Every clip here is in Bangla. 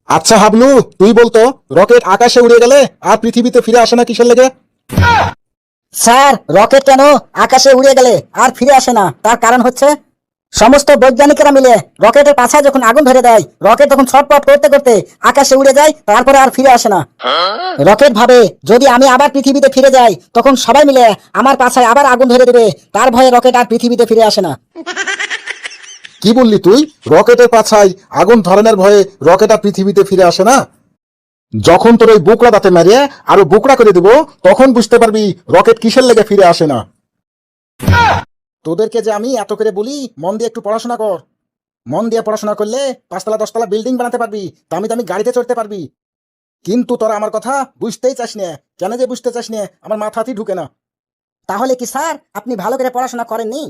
আচ্ছা হাবলু, তুই বলতো রকেট আকাশে উড়ে গেলে আর পৃথিবীতে ফিরে আসে না কিসের লেগে? স্যার, রকেট কেন আকাশে উড়ে গেলে আর ফিরে আসে না, তার কারণ হচ্ছে সমস্ত বৈজ্ঞানিকেরা মিলে রকেটের পাছায় যখন আগুন ধরে দেয়, রকেট তখন ছটপট করতে করতে আকাশে উড়ে যায়, তারপরে আর ফিরে আসে না। রকেট ভাবে যদি আমি আবার পৃথিবীতে ফিরে যাই, তখন সবাই মিলে আমার পাছায় আবার আগুন ধরে দেবে, তার ভয়ে রকেট আর পৃথিবীতে ফিরে আসে না। কি বললি তুই? রকেটের পাছায় আগুন ধরানোর ভয়ে রকেট আর পৃথিবীতে ফিরে আসে না? যখন তোর ওই বুকড়া দাঁতে মারিয়ে আরো বুকড়া করে দেবো, তখন বুঝতে পারবি রকেট কিসের লেগে ফিরে আসে না। তোদেরকে যে আমি এত করে বলি মন দিয়ে একটু পড়াশোনা কর। মন দিয়ে পড়াশোনা করলে 5 তলা 10 তলা বিল্ডিং বানাতে পারবি, দামি দামি গাড়িতে চড়তে পারবি। কিন্তু তোরা আমার কথা বুঝতেই চাস না। কেন যে বুঝতে চাস না আমার মাথাতেই ঢুকে না। তাহলে কি স্যার আপনি ভালো করে পড়াশোনা করেননি?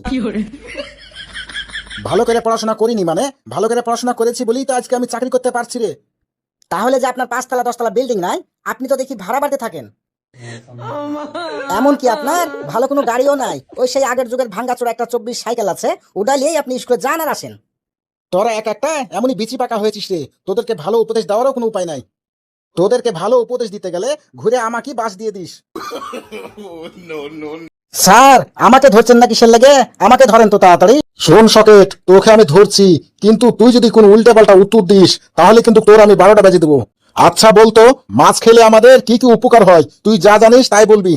ভালো করে পড়াশোনা করিনি মানে? ভালো করে পড়াশোনা করেছি বলেই তো আজকে আমি চাকরি করতে পারছি রে। তাহলে যে আপনার 5 তলা 10 তলা বিল্ডিং নাই, আপনি তো দেখি ভাড়া বাড়িতে থাকেন। এমনকি আপনার ভালো কোনো গাড়িও নাই, ওই সেই আগের যুগের ভাঙ্গাচোরা একটা 24 সাইকেল আছে, ওটা নিয়েই আপনি স্কুলে যান আর আসেন। তোরা এক একটা এমনই বিচি পাকা হয়েছিস রে, তোদেরকে ভালো উপদেশ দেওয়ারও কোনো উপায় নাই। তোদেরকে ভালো উপদেশ দিতে গেলে ঘুরে আমাকেই বাস দিয়ে দিস। স্যার, আমাকে ধরছেন না কিসের লেগে? আমাকে ধরেন তো তাড়াতাড়ি। শোন সকেট, তোকে আমি ধরছি, কিন্তু তুই যদি কোনো উল্টা পাল্টা উত্তর দিস তাহলে কিন্তু তোর আমি 12টা বেজে দেবো। আচ্ছা বলতো, মাছ খেলে আমাদের কি কি উপকার হয়? তুই যা জানিস তাই বলবি।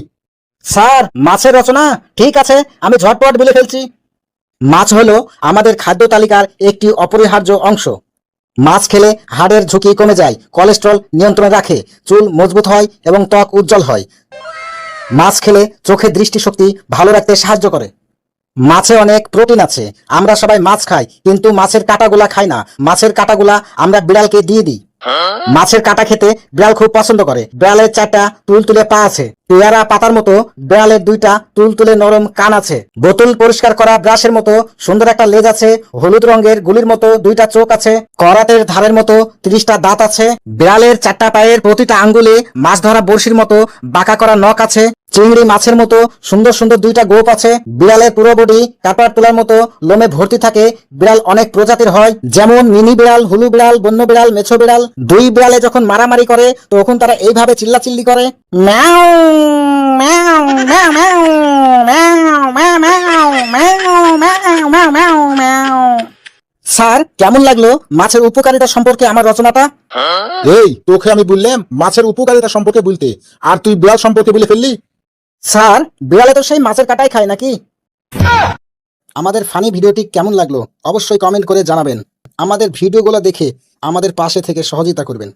স্যার, মাছের রচনা ঠিক আছে, আমি ঝটপট বলে ফেলছি। মাছ হলো আমাদের খাদ্য তালিকার একটি অপরিহার্য অংশ। মাছ খেলে হাড়ের ঝুঁকি কমে যায়, কোলেস্ট্রল নিয়ন্ত্রণে রাখে, চুল মজবুত হয় এবং ত্বক উজ্জ্বল হয়। মাছ খেলে চোখের দৃষ্টিশক্তি ভালো রাখতে সাহায্য করে। মাছে অনেক প্রোটিন আছে। আমরা সবাই মাছ খাই, কিন্তু মাছের কাঁটাগুলা খাই না। মাছের কাঁটাগুলা আমরা বিড়ালকে দিয়ে দিই। মাছের কাঁটা খেতে বিড়াল খুব পছন্দ করে। বিড়ালের 4টা তুলতুলে পা আছে। পেয়ারা পাতার মতো বিড়ালের 2টা তুলতুলে নরম কান আছে। বোতল পরিষ্কার করা ব্রাশের মতো সুন্দর একটা লেজ আছে। হলুদ রঙের গুলির মতো 2টা চোখ আছে। করাতের ধারের মতো 30টা দাঁত আছে। বিড়ালের 4টা পায়ের প্রতিটা আঙ্গুলে মাছ ধরা বড়শির মতো বাঁকা করা নখ আছে। চিংড়ি মাছের মতো সুন্দর সুন্দর 2টা গোঁফ আছে। বিড়ালের পুরো বডি কাপড় তোলার মতো লোমে ভর্তি থাকে। বিড়াল অনেক প্রজাতির হয়, যেমন মিনি বিড়াল, হুলু বিড়াল, বন্য বিড়াল, মেছো বিড়াল। দুই বিড়ালে যখন মারামারি করে তখন তারা এইভাবে চিল্লাচিল্লি করে, ম্যাও ম্যাও ম্যাও ম্যাও ম্যাও ম্যাও ম্যাও ম্যাও ম্যাও ম্যাও ম্যাও। স্যার, কেমন লাগলো মাছের উপকারিতা সম্পর্কে আমার রচনাটা? এই, তোকে আমি বললাম মাছের উপকারিতা সম্পর্কে বলতে, আর তুই বিড়াল সম্পর্কে বলে ফেললি। স্যার, বিড়ালে তো সেই মাছের কাঁটাই খায় নাকি? আমাদের ফানি ভিডিওটি কেমন লাগলো অবশ্যই কমেন্ট করে জানাবেন। আমাদের ভিডিওগুলো দেখে আমাদের পাশে থেকে সহযোগিতা করবেন।